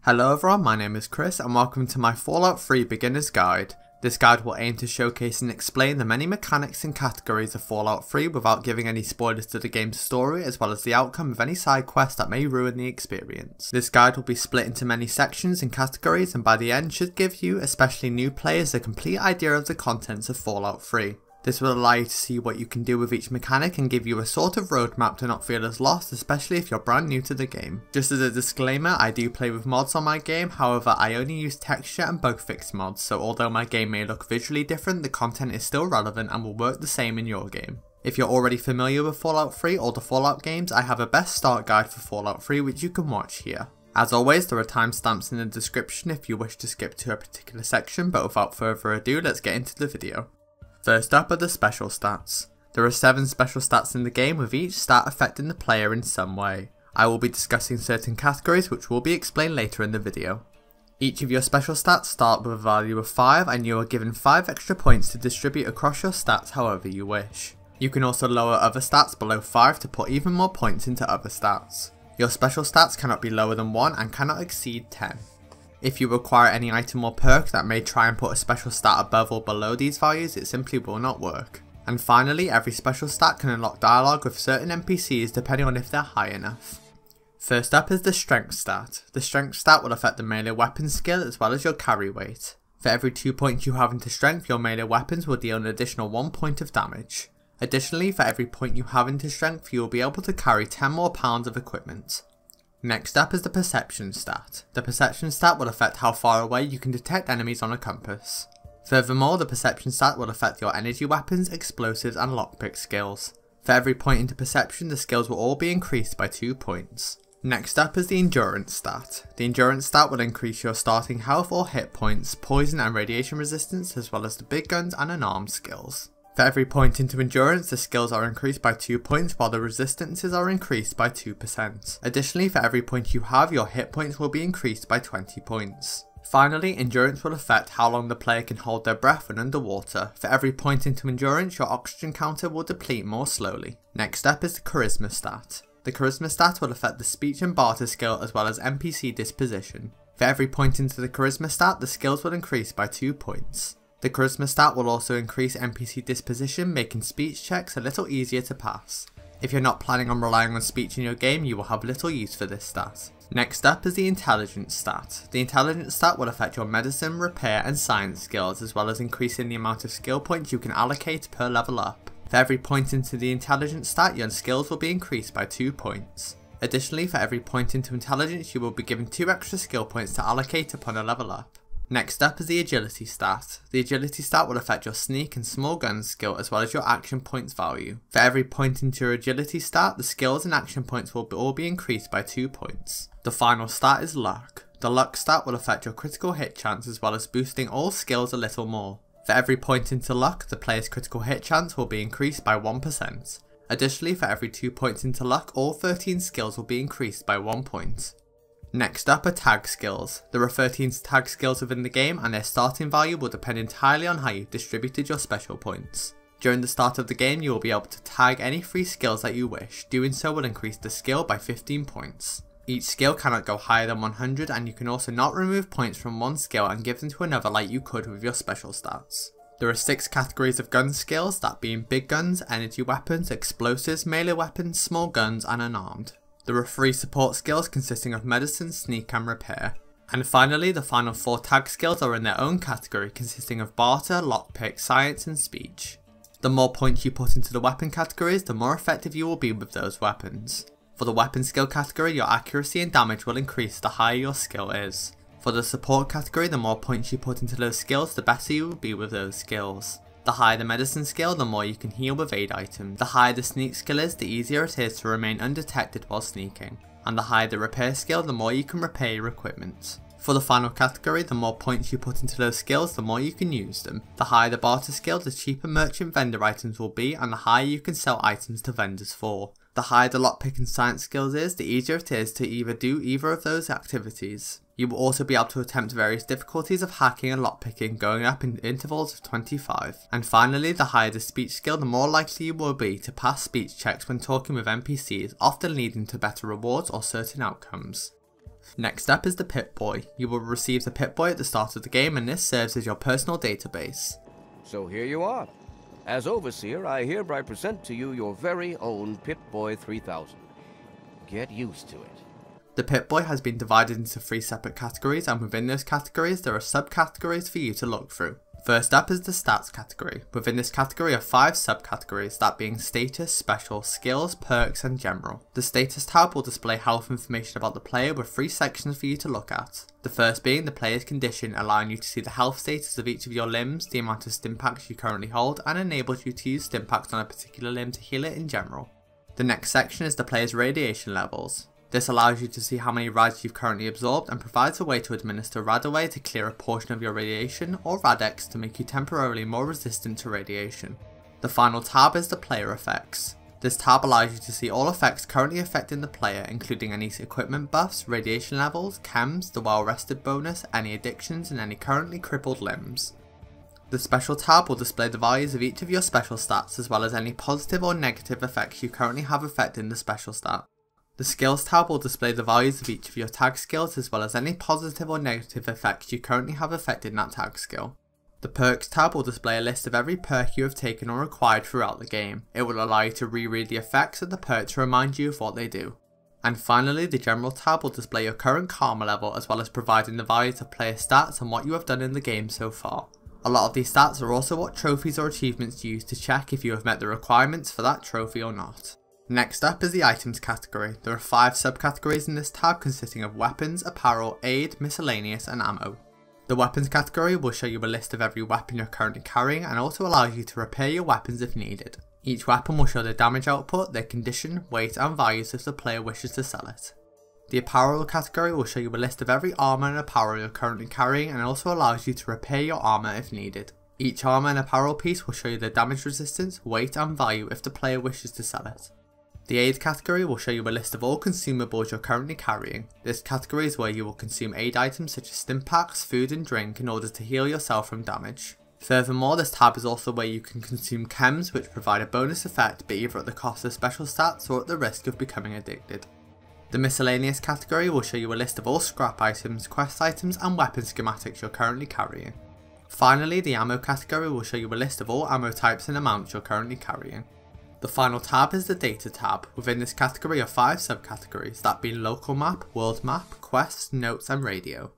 Hello everyone, my name is Chris and welcome to my Fallout 3 Beginner's Guide. This guide will aim to showcase and explain the many mechanics and categories of Fallout 3 without giving any spoilers to the game's story, as well as the outcome of any side quests that may ruin the experience. This guide will be split into many sections and categories, and by the end should give you, especially new players, a complete idea of the contents of Fallout 3. This will allow you to see what you can do with each mechanic and give you a sort of roadmap to not feel as lost, especially if you're brand new to the game. Just as a disclaimer, I do play with mods on my game, however I only use texture and bug fix mods, so although my game may look visually different, the content is still relevant and will work the same in your game. If you're already familiar with Fallout 3 or the Fallout games, I have a best start guide for Fallout 3 which you can watch here. As always, there are timestamps in the description if you wish to skip to a particular section, but without further ado, let's get into the video. First up are the special stats. There are 7 special stats in the game, with each stat affecting the player in some way. I will be discussing certain categories which will be explained later in the video. Each of your special stats start with a value of 5 and you are given 5 extra points to distribute across your stats however you wish. You can also lower other stats below 5 to put even more points into other stats. Your special stats cannot be lower than 1 and cannot exceed 10. If you require any item or perk that may try and put a special stat above or below these values, it simply will not work. And finally, every special stat can unlock dialogue with certain NPCs depending on if they're high enough. First up is the strength stat. The strength stat will affect the melee weapon skill as well as your carry weight. For every 2 points you have into strength, your melee weapons will deal an additional 1 point of damage. Additionally, for every point you have into strength, you will be able to carry 10 more pounds of equipment. Next up is the perception stat. The perception stat will affect how far away you can detect enemies on a compass. Furthermore, the perception stat will affect your energy weapons, explosives and lockpick skills. For every point into perception, the skills will all be increased by 2 points. Next up is the endurance stat. The endurance stat will increase your starting health or hit points, poison and radiation resistance, as well as the big guns and unarmed skills. For every point into endurance, the skills are increased by 2 points while the resistances are increased by 2%. Additionally, for every point you have, your hit points will be increased by 20 points. Finally, endurance will affect how long the player can hold their breath when underwater. For every point into endurance, your oxygen counter will deplete more slowly. Next up is the charisma stat. The charisma stat will affect the speech and barter skill as well as NPC disposition. For every point into the charisma stat, the skills will increase by 2 points. The charisma stat will also increase NPC disposition, making speech checks a little easier to pass. If you're not planning on relying on speech in your game, you will have little use for this stat. Next up is the intelligence stat. The intelligence stat will affect your medicine, repair and science skills, as well as increasing the amount of skill points you can allocate per level up. For every point into the intelligence stat, your skills will be increased by 2 points. Additionally, for every point into intelligence, you will be given 2 extra skill points to allocate upon a level up. Next up is the agility stat. The agility stat will affect your sneak and small gun skill as well as your action points value. For every point into your agility stat, the skills and action points will all be increased by 2 points. The final stat is luck. The luck stat will affect your critical hit chance as well as boosting all skills a little more. For every point into luck, the player's critical hit chance will be increased by 1%. Additionally, for every 2 points into luck, all 13 skills will be increased by 1 point. Next up are tag skills. There are 13 tag skills within the game and their starting value will depend entirely on how you've distributed your special points. During the start of the game you will be able to tag any 3 skills that you wish. Doing so will increase the skill by 15 points. Each skill cannot go higher than 100 and you can also not remove points from one skill and give them to another like you could with your special stats. There are 6 categories of gun skills, that being big guns, energy weapons, explosives, melee weapons, small guns and unarmed. There are 3 support skills consisting of medicine, sneak and repair. And finally, the final 4 tag skills are in their own category consisting of barter, lockpick, science and speech. The more points you put into the weapon categories, the more effective you will be with those weapons. For the weapon skill category, your accuracy and damage will increase the higher your skill is. For the support category, the more points you put into those skills, the better you will be with those skills. The higher the medicine skill, the more you can heal with aid items. The higher the sneak skill is, the easier it is to remain undetected while sneaking. And the higher the repair skill, the more you can repair your equipment. For the final category, the more points you put into those skills, the more you can use them. The higher the barter skill, the cheaper merchant vendor items will be, and the higher you can sell items to vendors for. The higher the lockpick and science skills is, the easier it is to do either of those activities. You will also be able to attempt various difficulties of hacking and lockpicking, going up in intervals of 25. And finally, the higher the speech skill, the more likely you will be to pass speech checks when talking with NPCs, often leading to better rewards or certain outcomes. Next up is the Pip-Boy. You will receive the Pip-Boy at the start of the game, and this serves as your personal database. So here you are. As Overseer, I hereby present to you your very own Pip-Boy 3000. Get used to it. The Pip-Boy has been divided into 3 separate categories, and within those categories there are subcategories for you to look through. First up is the stats category. Within this category are 5 subcategories, that being status, special, skills, perks and general. The status tab will display health information about the player with 3 sections for you to look at. The first being the player's condition, allowing you to see the health status of each of your limbs, the amount of stimpaks you currently hold, and enables you to use stimpaks on a particular limb to heal it in general. The next section is the player's radiation levels. This allows you to see how many rads you've currently absorbed and provides a way to administer Radaway to clear a portion of your radiation, or Radex to make you temporarily more resistant to radiation. The final tab is the player effects. This tab allows you to see all effects currently affecting the player, including any equipment buffs, radiation levels, chems, the well rested bonus, any addictions and any currently crippled limbs. The special tab will display the values of each of your special stats as well as any positive or negative effects you currently have affecting the special stat. The skills tab will display the values of each of your tag skills as well as any positive or negative effects you currently have affecting that tag skill. The perks tab will display a list of every perk you have taken or acquired throughout the game. It will allow you to reread the effects of the perk to remind you of what they do. And finally, the general tab will display your current karma level as well as providing the values of player stats and what you have done in the game so far. A lot of these stats are also what trophies or achievements use to check if you have met the requirements for that trophy or not. Next up is the items category. There are 5 subcategories in this tab consisting of weapons, apparel, aid, miscellaneous and ammo. The weapons category will show you a list of every weapon you're currently carrying and also allows you to repair your weapons if needed. Each weapon will show their damage output, their condition, weight and values if the player wishes to sell it. The apparel category will show you a list of every armor and apparel you're currently carrying and also allows you to repair your armor if needed. Each armor and apparel piece will show you their damage resistance, weight and value if the player wishes to sell it. The aid category will show you a list of all consumables you're currently carrying. This category is where you will consume aid items such as stimpaks, food and drink in order to heal yourself from damage. Furthermore, this tab is also where you can consume chems which provide a bonus effect but either at the cost of special stats or at the risk of becoming addicted. The miscellaneous category will show you a list of all scrap items, quest items and weapon schematics you're currently carrying. Finally, the ammo category will show you a list of all ammo types and amounts you're currently carrying. The final tab is the Data tab. Within this category are 5 subcategories, that being Local Map, World Map, Quests, Notes and Radio.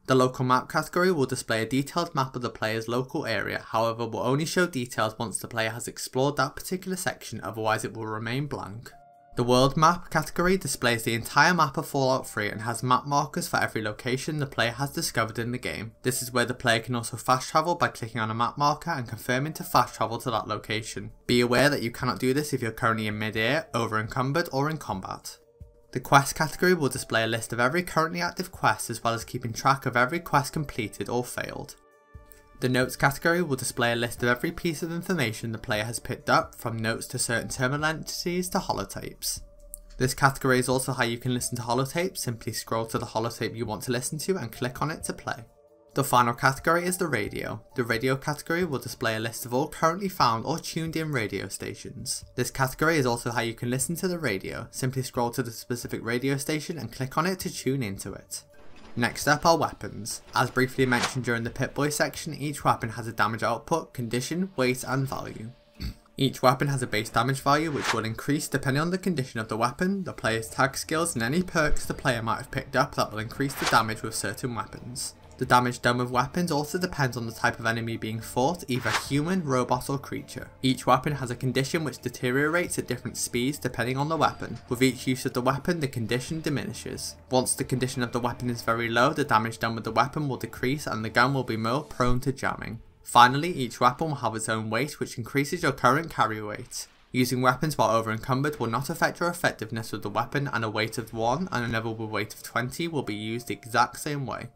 The Local Map category will display a detailed map of the player's local area, however will only show details once the player has explored that particular section, otherwise it will remain blank. The World Map category displays the entire map of Fallout 3 and has map markers for every location the player has discovered in the game. This is where the player can also fast travel by clicking on a map marker and confirming to fast travel to that location. Be aware that you cannot do this if you're currently in mid-air, over encumbered or in combat. The Quest category will display a list of every currently active quest as well as keeping track of every quest completed or failed. The Notes category will display a list of every piece of information the player has picked up, from notes to certain terminal entities to holotapes. This category is also how you can listen to holotapes. Simply scroll to the holotape you want to listen to and click on it to play. The final category is the Radio. The Radio category will display a list of all currently found or tuned in radio stations. This category is also how you can listen to the radio. Simply scroll to the specific radio station and click on it to tune into it. Next up are weapons. As briefly mentioned during the Pip-Boy section, each weapon has a damage output, condition, weight and value. Each weapon has a base damage value which will increase depending on the condition of the weapon, the player's tag skills and any perks the player might have picked up that will increase the damage with certain weapons. The damage done with weapons also depends on the type of enemy being fought, either human, robot or creature. Each weapon has a condition which deteriorates at different speeds depending on the weapon. With each use of the weapon, the condition diminishes. Once the condition of the weapon is very low, the damage done with the weapon will decrease and the gun will be more prone to jamming. Finally, each weapon will have its own weight which increases your current carry weight. Using weapons while over encumbered will not affect your effectiveness with the weapon, and a weight of 1 and another with a weight of 20 will be used the exact same way.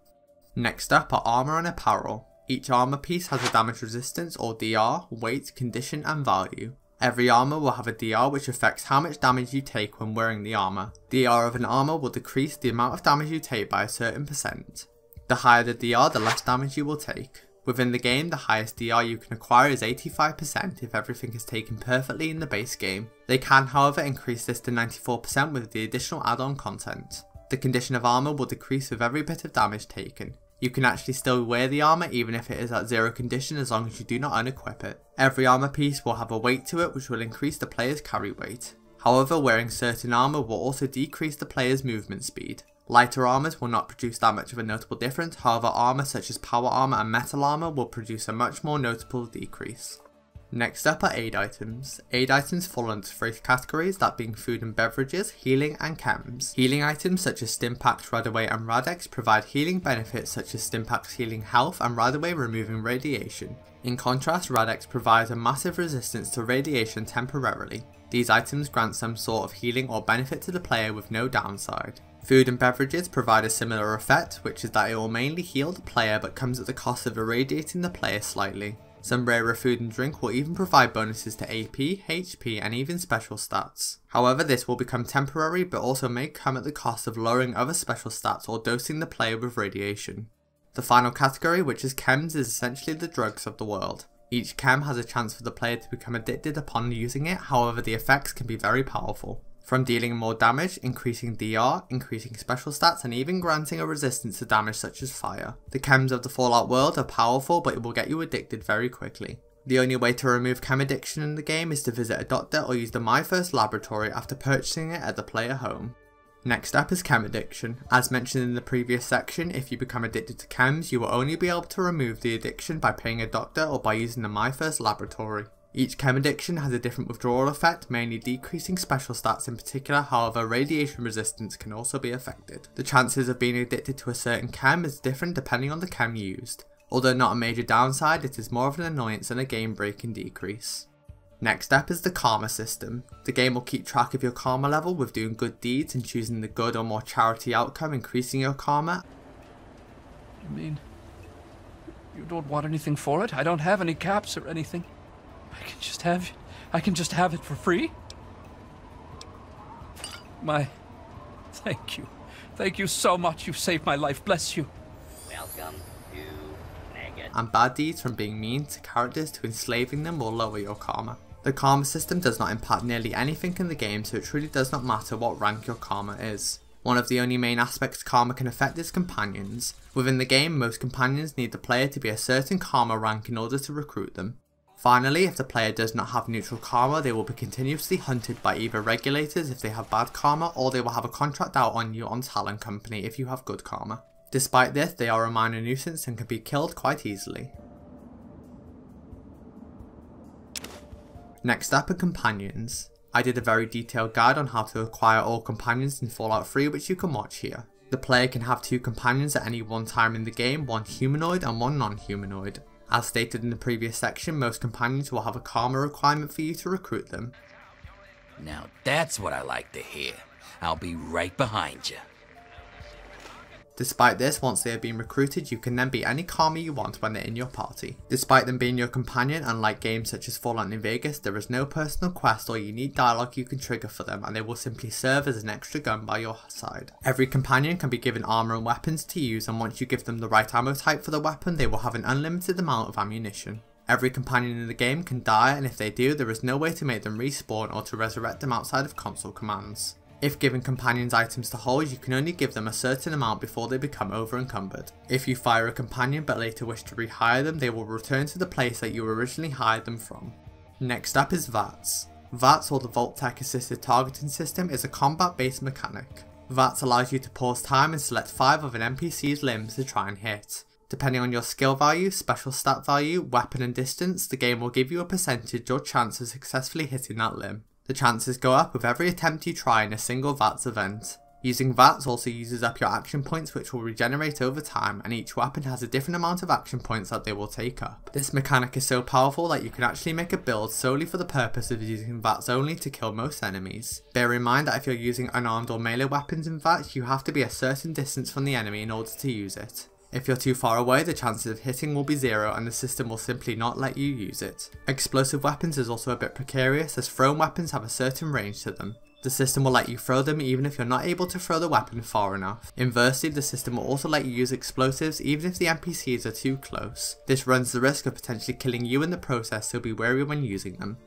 Next up are armor and apparel. Each armor piece has a damage resistance or DR, weight, condition and value. Every armor will have a DR which affects how much damage you take when wearing the armor. DR of an armor will decrease the amount of damage you take by a certain percent. The higher the DR, the less damage you will take. Within the game, the highest DR you can acquire is 85% if everything is taken perfectly in the base game. They can however increase this to 94% with the additional add-on content. The condition of armor will decrease with every bit of damage taken. You can actually still wear the armor even if it is at 0 condition as long as you do not unequip it. Every armor piece will have a weight to it which will increase the player's carry weight. However, wearing certain armor will also decrease the player's movement speed. Lighter armors will not produce that much of a notable difference, however armor such as power armor and metal armor will produce a much more notable decrease. Next up are aid items. Aid items fall under 3 categories, that being food and beverages, healing and chems. Healing items such as Stimpaks, Radaway and Radex provide healing benefits such as Stimpaks healing health and Radaway removing radiation. In contrast, Radex provides a massive resistance to radiation temporarily. These items grant some sort of healing or benefit to the player with no downside. Food and beverages provide a similar effect, which is that it will mainly heal the player but comes at the cost of irradiating the player slightly. Some rarer food and drink will even provide bonuses to AP, HP and even special stats. However, this will become temporary but also may come at the cost of lowering other special stats or dosing the player with radiation. The final category, which is chems, is essentially the drugs of the world. Each chem has a chance for the player to become addicted upon using it, however the effects can be very powerful. From dealing more damage, increasing DR, increasing special stats and even granting a resistance to damage such as fire. The chems of the Fallout world are powerful but it will get you addicted very quickly. The only way to remove Chem Addiction in the game is to visit a doctor or use the My First laboratory after purchasing it at the player home. Next up is Chem Addiction. As mentioned in the previous section, if you become addicted to chems, you will only be able to remove the addiction by paying a doctor or by using the My First laboratory. Each Chem Addiction has a different withdrawal effect, mainly decreasing special stats in particular, however radiation resistance can also be affected. The chances of being addicted to a certain chem is different depending on the chem used. Although not a major downside, it is more of an annoyance and a game breaking decrease. Next up is the karma system. The game will keep track of your karma level with doing good deeds and choosing the good or more charity outcome, increasing your karma. You mean you don't want anything for it? I don't have any caps or anything. I can just have it for free? Thank you. Thank you so much. You've saved my life. Bless you. Welcome to Mega. And bad deeds from being mean to characters to enslaving them will lower your karma. The karma system does not impact nearly anything in the game, so it truly does not matter what rank your karma is. One of the only main aspects karma can affect is companions. Within the game, most companions need the player to be a certain karma rank in order to recruit them. Finally, if the player does not have neutral karma, they will be continuously hunted by either regulators if they have bad karma, or they will have a contract out on you on Talon Company if you have good karma. Despite this, they are a minor nuisance and can be killed quite easily. Next up are companions. I did a very detailed guide on how to acquire all companions in Fallout 3 which you can watch here. The player can have 2 companions at any one time in the game, one humanoid and one non-humanoid. As stated in the previous section, most companions will have a karma requirement for you to recruit them. Now that's what I like to hear. I'll be right behind you. Despite this, once they have been recruited, you can then be any karma you want when they're in your party. Despite them being your companion, unlike games such as Fallout New Vegas, there is no personal quest or unique dialogue you can trigger for them, and they will simply serve as an extra gun by your side. Every companion can be given armor and weapons to use, and once you give them the right ammo type for the weapon, they will have an unlimited amount of ammunition. Every companion in the game can die, and if they do, there is no way to make them respawn or to resurrect them outside of console commands. If given companions items to hold, you can only give them a certain amount before they become over encumbered. If you fire a companion but later wish to rehire them, they will return to the place that you originally hired them from. Next up is VATS. VATS, or the Vault-Tec Assisted Targeting System, is a combat based mechanic. VATS allows you to pause time and select 5 of an NPC's limbs to try and hit. Depending on your skill value, special stat value, weapon and distance, the game will give you a percentage or chance of successfully hitting that limb. The chances go up with every attempt you try in a single VATS event. Using VATS also uses up your action points which will regenerate over time, and each weapon has a different amount of action points that they will take up. This mechanic is so powerful that you can actually make a build solely for the purpose of using VATS only to kill most enemies. Bear in mind that if you're using unarmed or melee weapons in VATS, you have to be a certain distance from the enemy in order to use it. If you're too far away, the chances of hitting will be 0 and the system will simply not let you use it. Explosive weapons is also a bit precarious as thrown weapons have a certain range to them. The system will let you throw them even if you're not able to throw the weapon far enough. Inversely, the system will also let you use explosives even if the NPCs are too close. This runs the risk of potentially killing you in the process, so be wary when using them.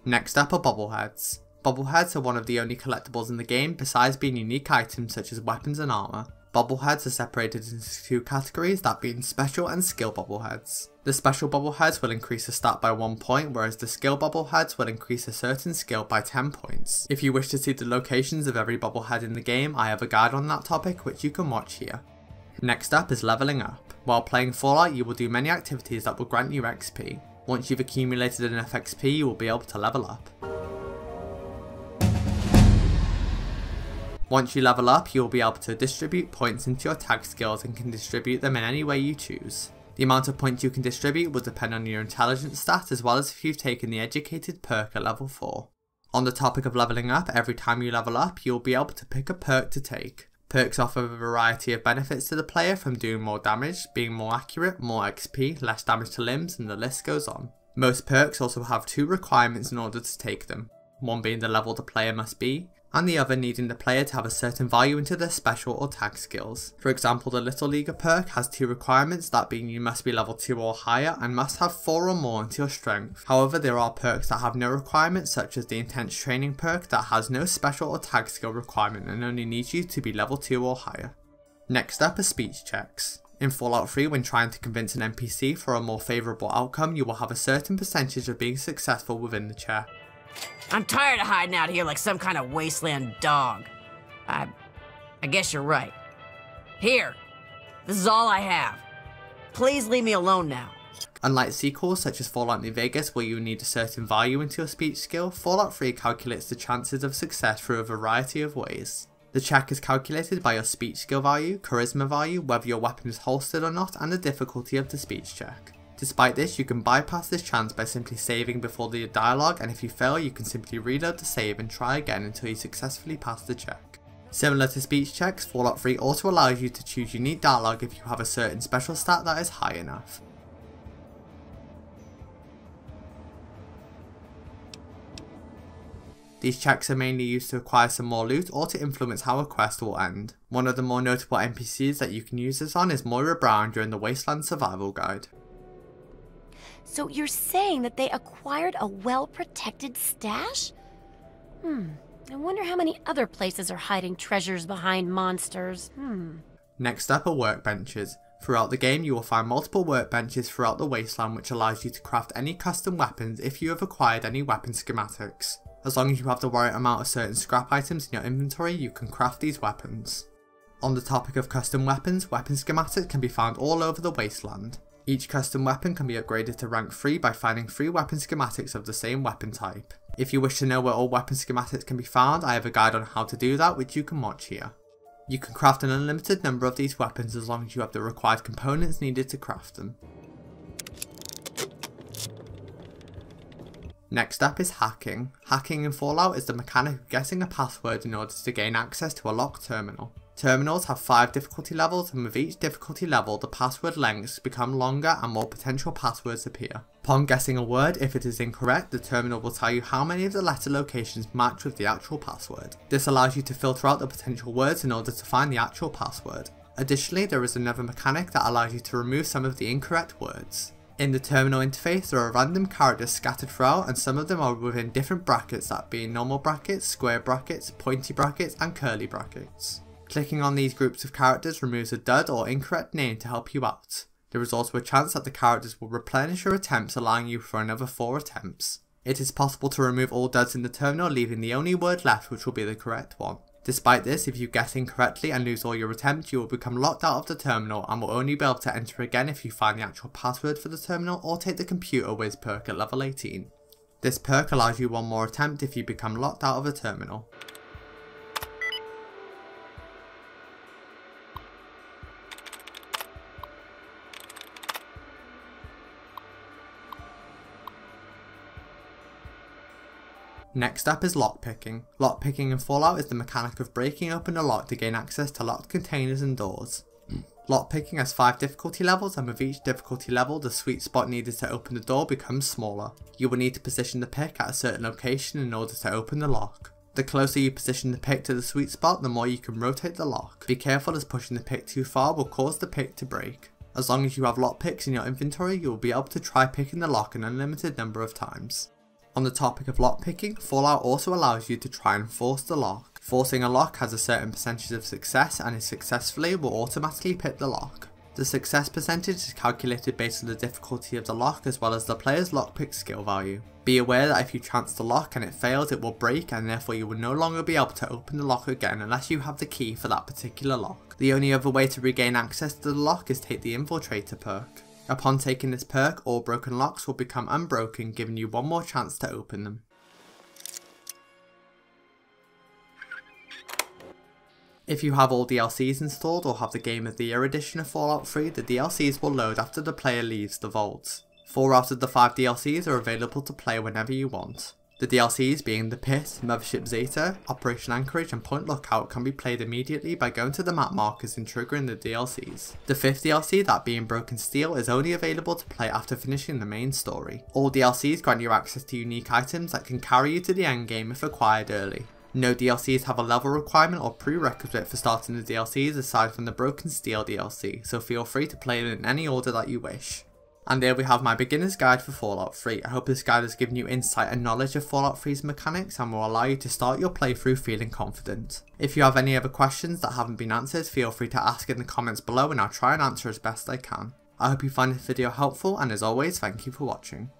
Next up are Bobbleheads. Bobbleheads are one of the only collectibles in the game besides being unique items such as weapons and armor. Bobbleheads are separated into two categories, that being special and skill bobbleheads. The special bobbleheads will increase a stat by 1 point, whereas the skill bobbleheads will increase a certain skill by 10 points. If you wish to see the locations of every bobblehead in the game, I have a guide on that topic which you can watch here. Next up is leveling up. While playing Fallout, you will do many activities that will grant you XP. Once you've accumulated enough XP, you will be able to level up. Once you level up, you will be able to distribute points into your tag skills and can distribute them in any way you choose. The amount of points you can distribute will depend on your intelligence stat as well as if you've taken the educated perk at level 4. On the topic of leveling up, every time you level up, you will be able to pick a perk to take. Perks offer a variety of benefits to the player, from doing more damage, being more accurate, more XP, less damage to limbs, and the list goes on. Most perks also have 2 requirements in order to take them, one being the level the player must be, and the other needing the player to have a certain value into their special or tag skills. For example, the Little Leaguer perk has 2 requirements, that being you must be level 2 or higher and must have 4 or more into your strength. However, there are perks that have no requirements, such as the Intense Training perk that has no special or tag skill requirement and only needs you to be level 2 or higher. Next up are speech checks. In Fallout 3, when trying to convince an NPC for a more favourable outcome, you will have a certain percentage of being successful within the chat. I'm tired of hiding out here like some kind of wasteland dog. I guess you're right. Here, this is all I have. Please leave me alone now. Unlike sequels such as Fallout New Vegas where you need a certain value into your speech skill, Fallout 3 calculates the chances of success through a variety of ways. The check is calculated by your speech skill value, charisma value, whether your weapon is holstered or not, and the difficulty of the speech check. Despite this, you can bypass this chance by simply saving before the dialogue, and if you fail you can simply reload the save and try again until you successfully pass the check. Similar to speech checks, Fallout 3 also allows you to choose unique dialogue if you have a certain special stat that is high enough. These checks are mainly used to acquire some more loot or to influence how a quest will end. One of the more notable NPCs that you can use this on is Moira Brown during the Wasteland Survival Guide. So you're saying that they acquired a well-protected stash? I wonder how many other places are hiding treasures behind monsters. Next up are workbenches. Throughout the game you will find multiple workbenches throughout the wasteland which allows you to craft any custom weapons if you have acquired any weapon schematics. As long as you have the right amount of certain scrap items in your inventory, you can craft these weapons. On the topic of custom weapons, weapon schematics can be found all over the wasteland. Each custom weapon can be upgraded to rank 3 by finding 3 weapon schematics of the same weapon type. If you wish to know where all weapon schematics can be found, I have a guide on how to do that which you can watch here. You can craft an unlimited number of these weapons as long as you have the required components needed to craft them. Next up is hacking. Hacking in Fallout is the mechanic of guessing a password in order to gain access to a locked terminal. Terminals have 5 difficulty levels, and with each difficulty level the password lengths become longer and more potential passwords appear. Upon guessing a word, if it is incorrect, the terminal will tell you how many of the letter locations match with the actual password. This allows you to filter out the potential words in order to find the actual password. Additionally, there is another mechanic that allows you to remove some of the incorrect words. In the terminal interface there are random characters scattered throughout, and some of them are within different brackets, that being normal brackets, square brackets, pointy brackets and curly brackets. Clicking on these groups of characters removes a dud or incorrect name to help you out. There is also a chance that the characters will replenish your attempts, allowing you for another 4 attempts. It is possible to remove all duds in the terminal, leaving the only word left which will be the correct one. Despite this, if you guess incorrectly and lose all your attempts, you will become locked out of the terminal and will only be able to enter again if you find the actual password for the terminal or take the Computer Whiz perk at level 18. This perk allows you one more attempt if you become locked out of a terminal. Next up is lockpicking. Lockpicking in Fallout is the mechanic of breaking open a lock to gain access to locked containers and doors. Lockpicking has 5 difficulty levels, and with each difficulty level the sweet spot needed to open the door becomes smaller. You will need to position the pick at a certain location in order to open the lock. The closer you position the pick to the sweet spot, the more you can rotate the lock. Be careful as pushing the pick too far will cause the pick to break. As long as you have lockpicks in your inventory, you will be able to try picking the lock an unlimited number of times. On the topic of lockpicking, Fallout also allows you to try and force the lock. Forcing a lock has a certain percentage of success, and if successfully will automatically pick the lock. The success percentage is calculated based on the difficulty of the lock as well as the player's lockpick skill value. Be aware that if you chance the lock and it fails, it will break, and therefore you will no longer be able to open the lock again unless you have the key for that particular lock. The only other way to regain access to the lock is take the Infiltrator perk. Upon taking this perk, all broken locks will become unbroken, giving you one more chance to open them. If you have all DLCs installed or have the Game of the Year edition of Fallout 3, the DLCs will load after the player leaves the vault. 4 out of the 5 DLCs are available to play whenever you want. The DLCs being the Pit, Mothership Zeta, Operation Anchorage and Point Lookout can be played immediately by going to the map markers and triggering the DLCs. The 5th DLC, that being Broken Steel, is only available to play after finishing the main story. All DLCs grant you access to unique items that can carry you to the endgame if acquired early. No DLCs have a level requirement or prerequisite for starting the DLCs aside from the Broken Steel DLC, so feel free to play them in any order that you wish. And there we have my beginner's guide for Fallout 3. I hope this guide has given you insight and knowledge of Fallout 3's mechanics and will allow you to start your playthrough feeling confident. If you have any other questions that haven't been answered, feel free to ask in the comments below and I'll try and answer as best I can. I hope you find this video helpful, and as always, thank you for watching.